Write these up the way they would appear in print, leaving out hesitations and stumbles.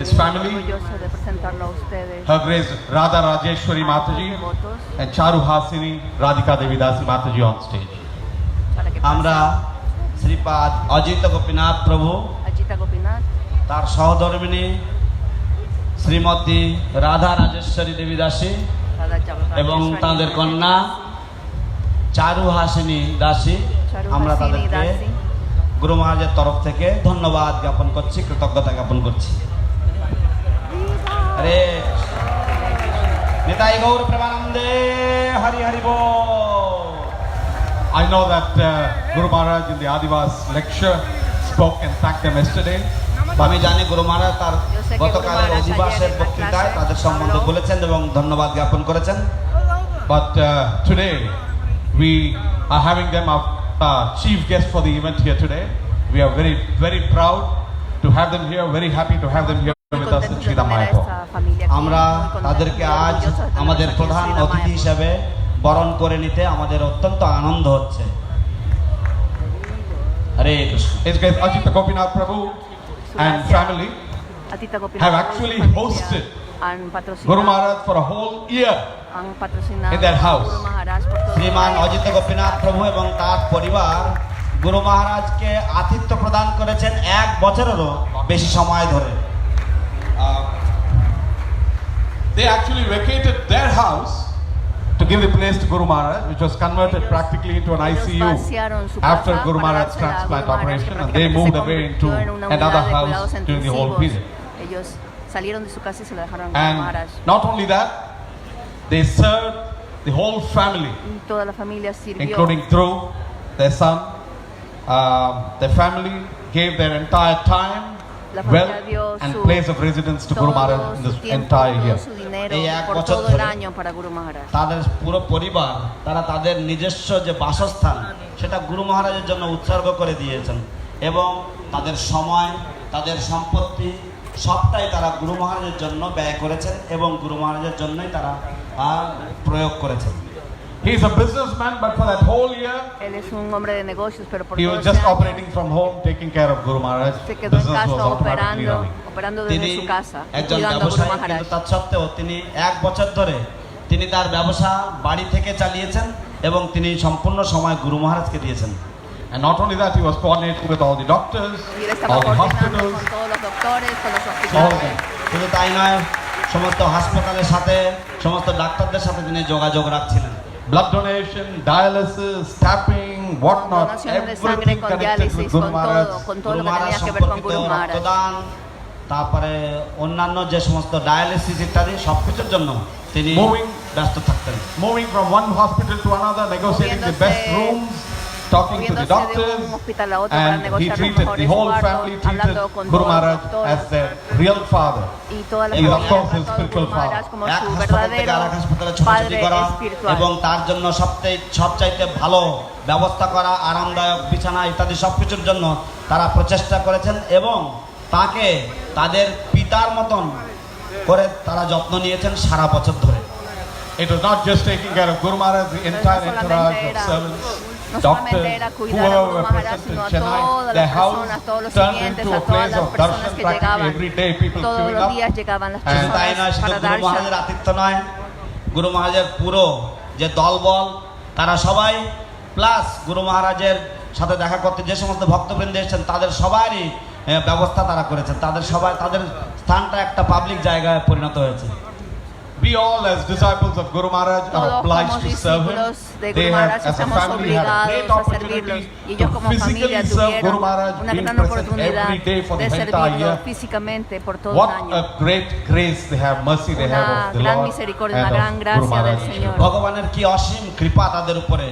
his family, orgulloso de presentarlo a ustedes. Her Grace Radha Rajeshwari Mataji Devotos, and Charu Hasini Radhika Devidasi Mataji on stage. para que আমরা pasen. শ্রীপাদ Ajit Gopinath প্রভু, Ajita Gopinath, তার সহধর্মিণী শ্রীমতী রাধা রাজেশ্বরী দেবী দাসী Radha Java- এবং Rajeshwari তাদের Devi কন্যা চারু হাসিনী দাসী, Charu আমরা Hasini তাদেরকে Dasi, গুরু মহারাজের তরফ থেকে ধন্যবাদ জ্ঞাপন করছি, কৃতজ্ঞতা জ্ঞাপন করছি। আরে নিতাই গৌর প্রেমানন্দে, হরি হরি বল। I know that Guru Maharaj in the Adivas lecture spoke and thanked them yesterday. আমি জানি গুরু মহারাজ তার Yo sé que গতকালের Guru Maharaj অধিবাসের ayer en la বক্তৃতায় clase তাদের সম্বন্ধে habló. বলেছেন এবং ধন্যবাদ জ্ঞাপন করেছেন। But today we are having them as chief guest for the event here today. We are very, very proud to have them here, very happy to have them here muy with us in contentos de Srila tener a Mayapur. esta familia aquí, আমরা muy contentos তাদেরকে y আজ orgullosos de tenerlos আমাদের aquí en প্রধান Srila অতিথি Mayapur. হিসেবে বরণ করে নিতে আমাদের অত্যন্ত আনন্দ হচ্ছে। হরে Krishna. His Grace Ajita Gopinath Prabhu and family Atita Gopinath have y su actually familia hosted han patrocinado, Guru Maharaj for a whole year. han patrocinado in their house. a Guru Maharaj por todo el Shriman año. Ajit Gopinath প্রভু এবং তার পরিবার গুরু মহারাজকে আতিথ্য প্রদান করেছেন 1 বছরেরও বেশি সময় ধরে। They actually vacated their house to give the place to Guru Maharaj, which was converted practically into an Ellos ICU vaciaron su after casa Guru para Maharaj's dársela a transplant Guru Maharaj, operation, que and they prácticamente moved se away into convirtió en una another unidad de house cuidados during the whole intensivos. period. Ellos salieron de su casa y se la dejaron a Guru And Maharaj. not only that, they served the whole family, Y toda la familia sirvió. including Dhruv, their son. Their family gave their entire time, La familia wealth, dio and su- place of residence to Guru todo Maharaj in su this tiempo, entire todo year. su dinero এই এক por বছর todo el ধরে año para Guru Maharaj. তাদের পুরো পরিবার তারা তাদের নিজস্ব যে বাসস্থান সেটা গুরু মহারাজের জন্য উৎসর্গ করে দিয়েছেন এবং তাদের সময়, তাদের সম্পত্তি সবটাই তারা গুরু মহারাজের জন্য ব্যয় করেছেন এবং গুরু মহারাজের জন্যই তারা প্রয়োগ করেছেন। He is a businessman, but for that whole year, Él es un hombre de negocios, pero por he todo was ese just año operating from home, taking care of Guru Maharaj. se quedó en Business was casa automatically running. operando তিনি desde su casa, একজন cuidando a Guru ব্যবসায়ী, Maharaj. কিন্তু তৎসত্ত্বেও তিনি 1 বছর ধরে তিনি তার ব্যবসা বাড়ি থেকে চালিয়েছেন এবং তিনি সম্পূর্ণ সময় গুরু মহারাজকে দিয়েছেন। And not only that, he was coordinating with all the doctors, Y él estaba all the coordinando hospitals, con todos los doctores, con los all of hospitales. them. শুধু তাই নয়, সমস্ত হাসপাতালের সাথে, সমস্ত ডাক্তারদের সাথে তিনি যোগাযোগ রাখছিলেন। Blood donation, dialysis, tapping, whatnot, Donaciones de sangre everything con connected with diálisis, Guru Maharaj. con todo Guru lo que Maharaj tenía que ver con সম্পর্কিত Guru Maharaj. রক্তদান, তারপরে অন্যান্য যে সমস্ত ডায়ালিসিস ইত্যাদি সবকিছুর জন্য তিনি ব্যস্ত থাকতেন। Moving from one hospital to another, negotiating the best rooms, talking to the moviéndose de doctors, un hospital a otro para and he negociar los treated, the mejores whole cuartos, family treated hablando con Guru todos los Maharaj doctores. as their real father. Y toda la Y familia of course his trató a spiritual Guru Maharaj como এক su হাসপাতাল থেকে verdadero আরেক হাসপাতালে ছোটাছুটি padre করা espiritual. এবং তার জন্য সবচাইতে ভালো ব্যবস্থা করা, আরামদায়ক বিছানা ইত্যাদি সবকিছুর জন্য তারা প্রচেষ্টা করেছেন এবং তাকে তাদের পিতার মতন করে তারা যত্ন নিয়েছেন সারা বছর ধরে। It was not just taking care of Guru Maharaj, the entire entourage of servants, no doctors, solamente era cuidar a whoever Guru were Maharaj, present in sino a Chennai, todas their las house personas, todos los turned siguientes, into a a todas place las of personas darshan, que practically llegaban. every day people Todos queuing los up. días llegaban las শুধু তাই নয়, personas শুধু para গুরু মহারাজের darshan. আতিথ্য নয়, গুরু মহারাজের পুরো যে দলবল তারা সবাই প্লাস গুরু মহারাজের সাথে দেখা করতে যে সমস্ত ভক্তবৃন্দ এসেছেন তাদের সবারই ব্যবস্থা তারা করেছেন। তাদের স্থানটা একটা পাবলিক জায়গায় পরিণত হয়েছে। We all as disciples of Guru Maharaj are Todos obliged como to serve him. discípulos de They Guru have, Maharaj as a estamos family, had a great obligados a servirlos. opportunity Y ellos to como physically familia serve Guru tuvieron Maharaj, una being gran present oportunidad every day for de the entire servirlo year. físicamente por todo What un a año. great grace they have, mercy they have Una of the gran Lord misericordia, and una gran of Guru gracia del Maharaj. Señor. ভগবানের কি অসীম কৃপা তাদের উপরে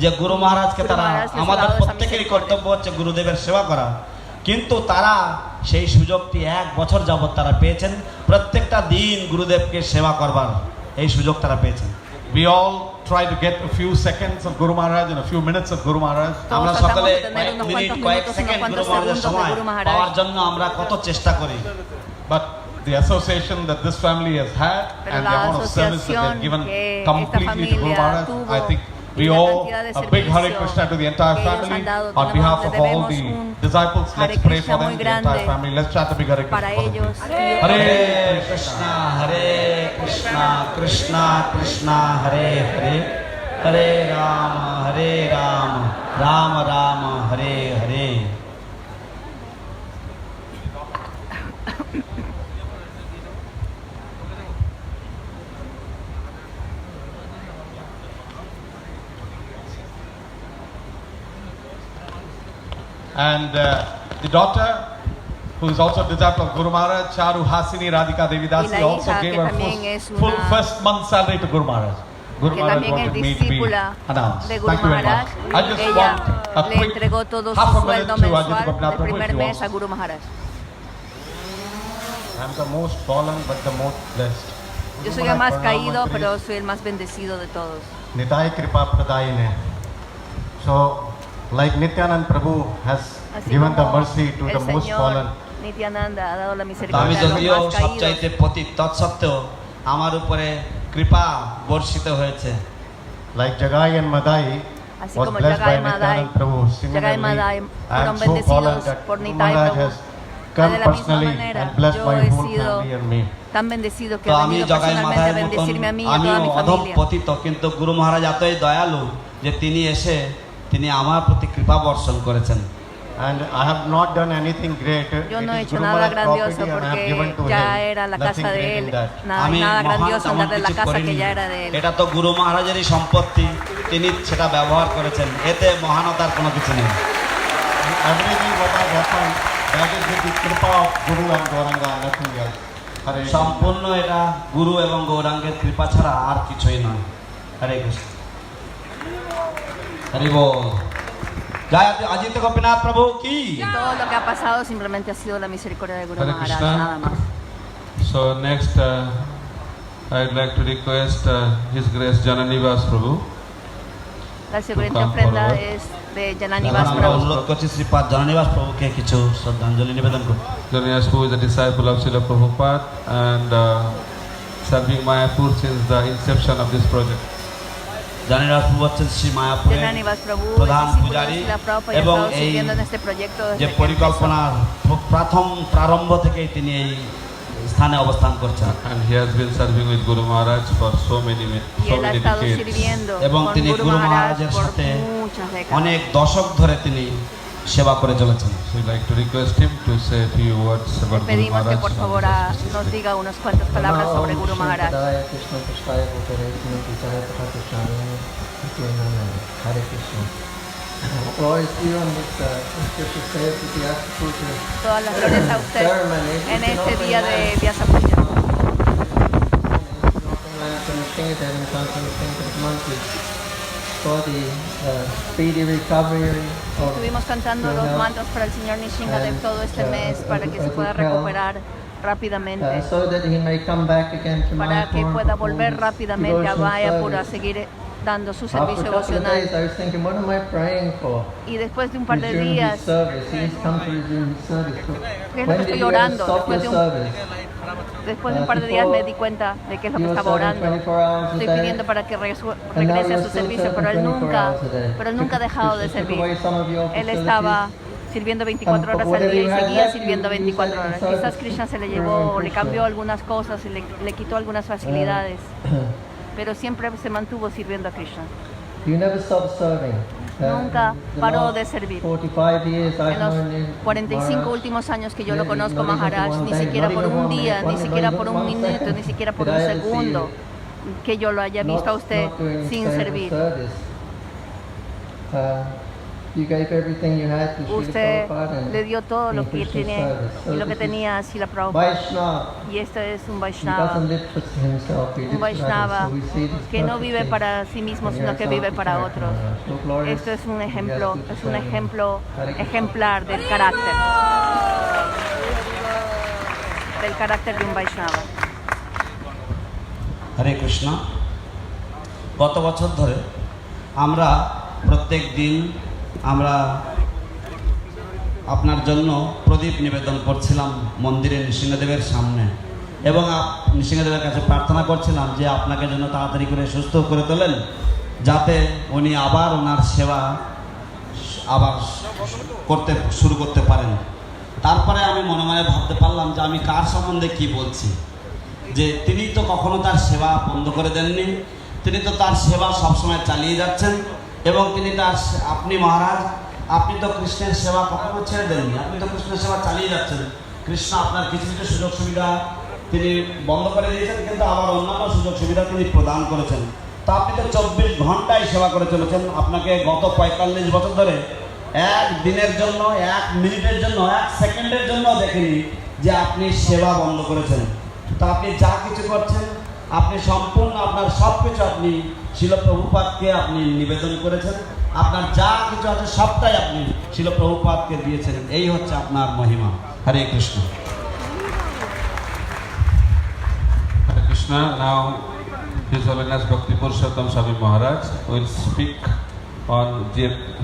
যে গুরু মহারাজকে গুরু তারা, মহারাজ আমাদের সেবা প্রত্যেকেরই কর্তব্য হচ্ছে গুরুদেবের সেবা করা, কিন্তু তারা সেই সুযোগটি 1 বছর যাবত তারা পেয়েছেন। প্রত্যেকটা দিন গুরুদেবকে সেবা করবার এই সুযোগ তারা পেয়েছেন। We all try to get a few seconds of Guru Maharaj and a few minutes of Guru Maharaj. আমরা Todos সকলে tratamos de tener unos minute cuantos কয়েক minutos, সেকেন্ড unos গুরু cuantos মহারাজের segundos de সময় Guru Maharaj. পাওয়ার জন্য আমরা কত চেষ্টা করি। But the association that this family has had Pero and la the amount of service that asociación they've given que esta completely to Guru familia Maharaj, tuvo I think We y la owe cantidad de a big Hare servicio Krishna to the entire que ellos family. han dado. On behalf Les of all debemos the un disciples, Hare let's pray Krishna for muy them, the entire grande family. Let's chant a big Hare Krishna para for them. ellos. Hare Hare Krishna. Krishna, Krishna Krishna, Hare Hare, Hare Rama, Rama Rama, Hare Hare. And the daughter, who is also a disciple of Guru Maharaj, Charu Hasini Radhika Devi Y la Dasi, also hija, gave que her también es full una- first month salary to Guru Maharaj. Guru que Maharaj también es wanted me to be discípula announced. de Guru Thank you very Maharaj. much. I just Ella want a le quick entregó todo su half a minute sueldo to Ajit mensual Gopinath del Prabhu, if primer he mes wants. a Guru Maharaj. I'm the most fallen but the most blessed. Yo soy el más caído, pero soy el más bendecido de todos. Nitai Kripa Pradayine. So, like Nityanand Prabhu has Así given the como mercy to the el most fallen, Señor Nityananda ha dado la আমি misericordia a los যদিও más caídos. সবচাইতে পতিত, তৎসত্ত্বেও আমার উপরে কৃপা বর্ষিত হয়েছে। like Jagai and Madai Así was como blessed by Jagai Madai, Nityanand Prabhu. Jagai Madai Similarly, I fueron am so fallen bendecidos that por Guru Nitai Maharaj Prabhu. has come De la misma personally manera, and blessed yo my he whole sido family and me. tan bendecido que তো ha আমি venido Jagai personalmente a মাথায়ের মতন bendecirme a mí y a toda আমিও mi অধম familia. পতিত, কিন্তু গুরু মহারাজ এতই দয়ালু যে তিনি এসে তিনি আমার প্রতি কৃপা বর্ষণ করেছেন। And I have not done anything great. Yo It no he is hecho Guru nada Maharaj grandioso property and I have given to porque ya him. era la Nothing casa de great in él. that. আমি Nada মহান grandioso en তেমন darle la কিছু casa করিনি, que ya era de él. এটা তো গুরু মহারাজেরই সম্পত্তি, তিনি সেটা ব্যবহার করেছেন, এতে মহানতার কোনো কিছু নেই। Everything what has happened, that is with the Kripa of Guru and Gauranga, nothing else. Hare Krishna. সম্পূর্ণ এটা গুরু এবং গৌরাঙ্গের কৃপা ছাড়া আর কিছুই নয়। হরে কৃষ্ণ, হরি বল। জয় অজিত গোপীনাথ প্রভু কি। Todo lo que ha pasado simplemente ha sido la misericordia de Guru Hare Maharaj, Krishna. nada más. So next, I'd like to request His Grace Jananivas Prabhu. La siguiente come ofrenda forward. es de এখন Jananivas আমরা Prabhu. অনুরোধ করছি শ্রীপাদ জননিবাস প্রভুকে কিছু শ্রদ্ধাঞ্জলি নিবেদন করুন। Jananivas Prabhu is a disciple of Srila Prabhupada and serving Mayapur since the inception of this project. জননিবাস প্রভু হচ্ছেন শ্রী মায়াপুরের Jananivas Prabhu, el প্রধান discípulo de পূজারী Srila Prabhupada, y ha এবং estado এই sirviendo en este proyecto যে desde que empezó. পরিকল্পনার প্রথম প্রারম্ভ থেকেই তিনি এই স্থানে অবস্থান করছেন And he has been serving with Guru Maharaj for so many Y él ha estado decades. sirviendo এবং con তিনি Guru গুরু Maharaj মহারাজের por সাথে muchas décadas. অনেক দশক ধরে তিনি সেবা করে চলেছেন। So we'd like to request him to say a few words about Guru Pedimos que Maharaj. por favor nos diga unas cuantas palabras sobre Guru Maharaj. Krishna Prasthaya Bhutare Krishna Prasthaya Prasthaya Hare Krishna. Glory to you on this auspicious day of the Vyasa Puja Todas las flores a usted ceremony. en este día de Vyasa Puja. From the Shingadev and Constance Shingadev monkeys for the speedy recovery of Estuvimos cantando los mantos para el señor Nishingadev todo este mes para que se pueda recuperar rápidamente, so that he may come back again to para que Mayapur pueda and volver perform rápidamente a devotional Mayapur a service. seguir dando su After servicio a couple of days, devocional. I was thinking, what am I praying for? Y después de un par de Resume his días, service. He's come to resume his service. ¿qué es lo When que did estoy you ever orando? stop Después your de un- service? después de un par de días me di cuenta de qué es lo que He was estaba serving orando. 24 hours a Estoy day. pidiendo para que And now regrese a you're su still servicio, serving pero él 24 nunca, hours a day. pero nunca ha dejado de Krishna took away servir. some of your Él facilities. estaba sirviendo 24 horas al día y seguía sirviendo 24 horas. service. Quizás Krishna se le llevó, le cambió algunas cosas y le quitó algunas facilidades, pero siempre se mantuvo sirviendo a Krishna. You never stopped serving. Nunca the paró last de servir. 45 years I've En los known you, 45 Maharaj. últimos años que yo lo Yeah, conozco, not even for Maharaj, one ni day, siquiera not por even un one día, minute, ni not siquiera even por un one minuto, second ni siquiera por did un I ever see segundo que yo lo haya visto a usted not doing sin service. servir. You gave everything you had to Srila Usted Prabhupada and le dio todo in lo que Krishna's tiene service. So y lo que this is tenía Srila Prabhupada. Vaishnava. Y este es un He Vaishnava, doesn't live for himself, he un lives for Vaishnava others. So we see this que no vive perfectly para sí mismo, in sino your que vive para exalted otros. character, Maharaj. So glorious Esto es un in ejemplo, Vyasa es un Puja. ejemplo Hare Krishna. ejemplar del carácter de un Vaishnava. হরে কৃষ্ণ। গত বছর ধরে আমরা প্রত্যেক দিন আমরা আপনার জন্য প্রদীপ নিবেদন করছিলাম মন্দিরে নৃসিংহদেবের সামনে এবং নৃসিংহদেবের কাছে প্রার্থনা করছিলাম যে আপনাকে যেন তাড়াতাড়ি করে সুস্থ করে তোলেন যাতে উনি আবার ওনার সেবা আবার শুরু করতে পারেন। তারপরে আমি মনে মনে ভাবতে পারলাম যে আমি কার সম্বন্ধে কি বলছি, যে তিনি তো কখনো তার সেবা বন্ধ করে দেননি, তিনি তো তার সেবা সবসময় চালিয়ে যাচ্ছেন এবং তিনি আপনি মহারাজ, আপনি তো কৃষ্ণের সেবা কখনো ছেড়ে দেননি, আপনি তো কৃষ্ণের সেবা চালিয়ে যাচ্ছেন। কৃষ্ণ আপনার কিছু কিছু সুযোগ সুবিধা তিনি বন্ধ করে দিয়েছেন, কিন্তু আবার অন্যান্য সুযোগ সুবিধা তিনি প্রদান করেছেন। তা আপনি তো 24 ঘন্টায় সেবা করে চলেছেন। আপনাকে গত 45 বছর ধরে এক দিনের জন্য, 1 মিনিটের জন্য, 1 সেকেন্ডের জন্য দেখিনি যে আপনি সেবা বন্ধ করেছেন। তা আপনি যা কিছু করছেন, আপনি সম্পূর্ণ আপনার সব কিছু আপনি শিল প্রভুপাদকে আপনি নিবেদন করেছেন। আপনার যা কিছু আছে সবটাই আপনি শিল প্রভুপাদকে দিয়েছেন। এই হচ্ছে আপনার মহিমা। হরে Krishna. Hare Krishna. Now His Holiness Bhakti Purushottam Swami Maharaj will speak on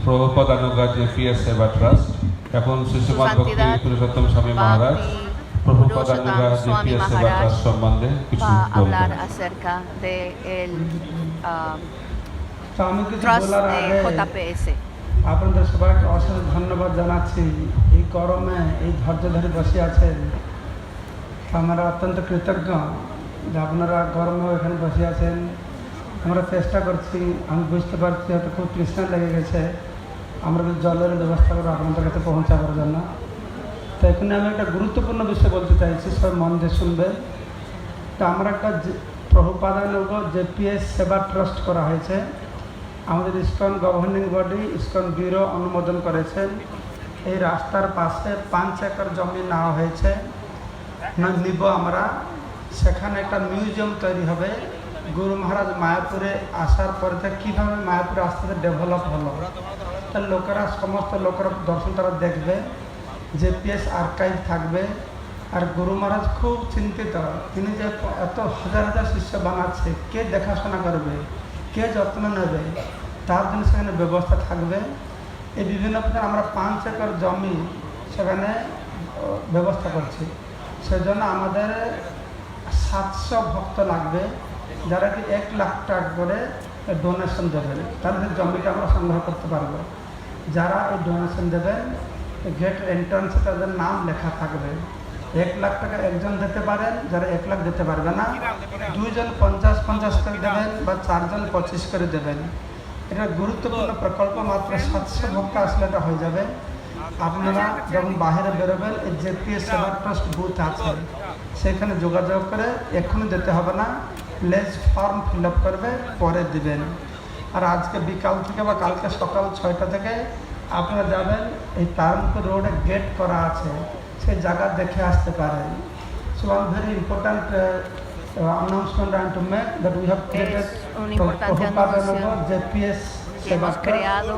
Prabhupada Anuga JPS Seva Trust. এখন শ্রীশ্রীমৎ ভক্তি পুরুষোত্তম স্বামী মহারাজ Prabhupada Anuga JPS Seva Trust সম্বন্ধে কিছু va a বলবেন। hablar acerca de el তো আমি কিছু trust বলার de আগে JPS. আপনাদের সবাইকে অশেষ ধন্যবাদ জানাচ্ছি। এই গরমে এই ধৈর্য ধরে বসে আছেন, আমরা অত্যন্ত কৃতজ্ঞ যে আপনারা গরমে এখানে বসে আছেন। আমরা চেষ্টা করছি, আমি বুঝতে পারছি হয়তো খুব তৃষ্ণা লেগে গেছে, আমরা জলের ব্যবস্থা করে আপনাদের কাছে পৌঁছাবার জন্য। তো এখানে আমি একটা গুরুত্বপূর্ণ বিষয় বলতে চাইছি, সবাই মন দিয়ে শুনবেন। তো আমরা একটা প্রভুপাদ Anuga JPS সেবা ট্রাস্ট করা হয়েছে, আমাদের ISKCON governing body ISKCON bureau অনুমোদন করেছেন। এই রাস্তার পাশে 5 একর জমি নেওয়া হয়েছে, নিব আমরা। সেখানে একটা মিউজিয়াম তৈরি হবে। গুরু মহারাজ মায়াপুরে আসার পরে থেকে কীভাবে মায়াপুরে আস্তে আস্তে ডেভেলপ হলো, তার লোকেরা, সমস্ত লোকেরা দর্শন তারা দেখবে। JPS আর্কাইভ থাকবে। আর গুরু মহারাজ খুব চিন্তিত, তিনি যে এত হাজার হাজার শিষ্য বানাচ্ছে, কে দেখাশোনা করবে, কে যত্ন নেবে, তার জন্য সেখানে ব্যবস্থা থাকবে। এই বিভিন্ন প্রকার আমরা 5 একর জমি সেখানে ব্যবস্থা করছি। সেজন্য আমাদের 700 ভক্ত লাগবে, যারা কি 1 লাখ টাকা করে ডোনেশন দেবেন, তাহলে জমিটা আমরা সংগ্রহ করতে পারবো। যারা এই ডোনেশন দেবেন, গেট এন্ট্রান্সে তাদের নাম লেখা থাকবে। 1 লাখ টাকা একজন দিতে পারেন, যারা 1 লাখ দিতে পারবে না 2 জন 50-50 করে দেবেন বা 4 জন 25 করে দেবেন। এটা গুরুত্বপূর্ণ প্রকল্প, মাত্র 700 ভক্ত আসলে এটা হয়ে যাবে। আপনারা যখন বাইরে বেরোবেন, এই JPS সেবা ট্রাস্ট বুথ আছে, সেখানে যোগাযোগ করে এক্ষুনি দিতে হবে না, প্লেজ ফর্ম ফিল আপ করবে, পরে দিবেন। আর আজকে বিকাল থেকে বা কালকে সকাল 6টা থেকে আপনারা যাবেন, এই তারণপুর রোডে গেট করা আছে, সেই জায়গা দেখে আসতে পারেন। So one very important announcement and to make that we have created un importante Prabhupada anuncio Anuga JPS que Seva hemos Trust. creado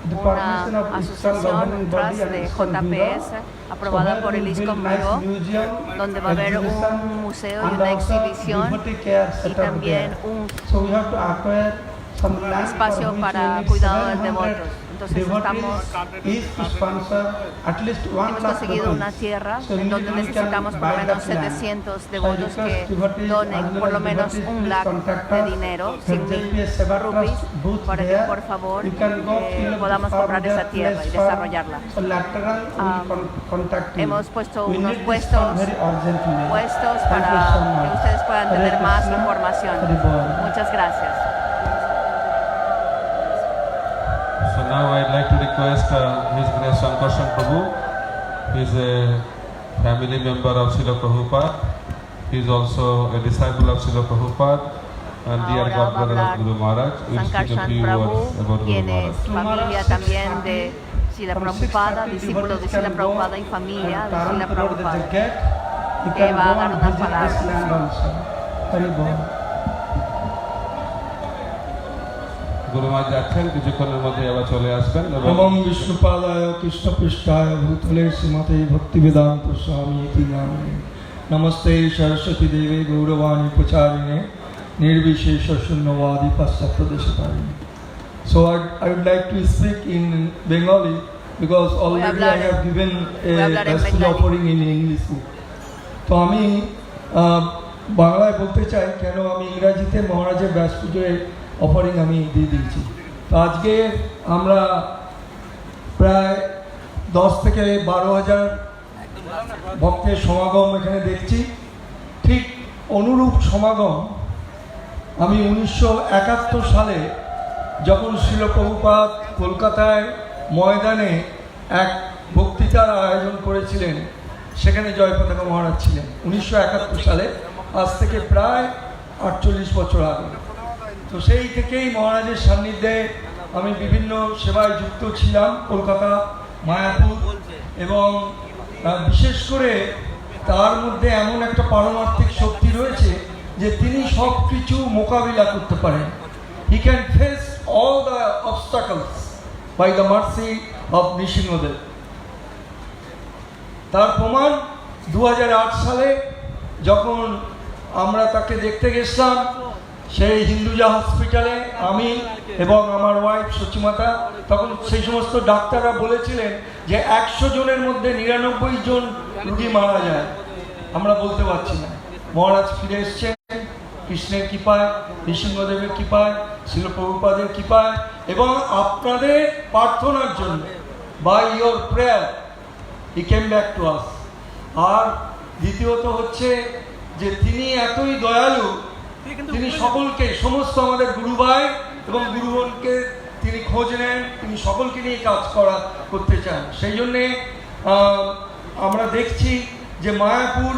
The una permission of ISKCON asociación, governing un body trust and de ISKCON JPS, Bureau. aprobada So por where el we ISKCON build nice Bureau, museum, donde va a haber exhibition, un museo y and una also exhibición devotee care y setup también there. un So we have to acquire some land espacio for which para we need cuidado de 700 devotos. Entonces devotees each to sponsor at least 1 hemos lakh conseguido rupees. una tierra So en donde individuals necesitamos can por lo buy menos that land. 700 So I devotos request que devotees donen as well por as lo menos devotees, 1 please lakh contact de us. dinero, The 100,000 JPS Seva rupees, Trust booth para que there. por favor You can go fill up the podamos form comprar there, esa tierra y place form. desarrollarla. So lateral we contact you. Hemos puesto We unos need this puestos form very urgently. puestos Thank para you so que much. ustedes puedan Hare tener más Krishna, información. Hare Bol. Muchas gracias. So now I'd like to request His Grace Sankarshan Prabhu. He is a family member of Srila Prabhupada. He is also a disciple of Srila Prabhupada and dear Ahora va a godbrother of hablar Guru Maharaj. We'll speak a Sankarshan few Prabhu, words about Guru quien Maharaj. es familia también de Srila Prabhupada, discípulo de Srila Prabhupada y familia de Srila Prabhupada. Que va a dar unas palabras. গুরু মহারাজ যাচ্ছেন, কিছুক্ষণের মধ্যে আবার চলে আসবেন এবং নমঃ বিষ্ণুপাদায় কৃষ্ণপৃষ্ঠায় ভূতলে শ্রীমতে ভক্তিবেদান্ত স্বামী ইতি নামে নমস্তে সরস্বতী দেবে গৌরবাণী প্রচারিণে নির্বিশেষ শূন্যবাদী পাশ্চাত্য দেশতারিণে. So I would like to speak in Bengali because already I have given a message offering in English. তো আমি বাংলায় বলতে চাই, কেন আমি ইংরাজিতে মহারাজের ব্যাস পুজোয় অফারিং আমি দিয়ে দিয়েছি। তো আজকে আমরা প্রায় 10 থেকে 12,000 ভক্তের সমাগম এখানে দেখছি। ঠিক অনুরূপ সমাগম আমি 1971 সালে যখন শিল প্রভুপাদ কলকাতায় ময়দানে এক বক্তৃতার আয়োজন করেছিলেন, সেখানে জয়পতাকা মহারাজ ছিলেন 1971 সালে, আজ থেকে প্রায় 48 বছর আগে। তো সেই থেকেই মহারাজের সান্নিধ্যে আমি বিভিন্ন সেবায় যুক্ত ছিলাম কলকাতা, মায়াপুর, এবং বিশেষ করে তার মধ্যে এমন একটা পারমার্থিক শক্তি রয়েছে যে তিনি সব কিছু মোকাবিলা করতে পারেন। He can face all the obstacles by the mercy of Nrisimhadev. তার প্রমাণ 2008 সালে যখন আমরা তাকে দেখতে গেছিলাম সেই হিন্দুজা হসপিটালে, আমি এবং আমার ওয়াইফ সচিমাতা, তখন সেই সমস্ত ডাক্তাররা বলেছিলেন যে 100 জনের মধ্যে 99 জন রোগী মারা যায়। আমরা বলতে পারছি না। মহারাজ ফিরে এসছেন কৃষ্ণের কৃপায়, নৃসিংহদেবের কৃপায়, শিল প্রভুপাদের কৃপায়, এবং আপনাদের প্রার্থনার জন্য, by your prayer he came back to us. আর দ্বিতীয়ত হচ্ছে যে তিনি এতই দয়ালু, তিনি সকলকে, সমস্ত আমাদের গুরু ভাই এবং গুরুগণকে তিনি খোঁজ নেন, তিনি সকলকে নিয়ে কাজ করতে চান। সেই জন্যে আমরা দেখছি যে মায়াপুর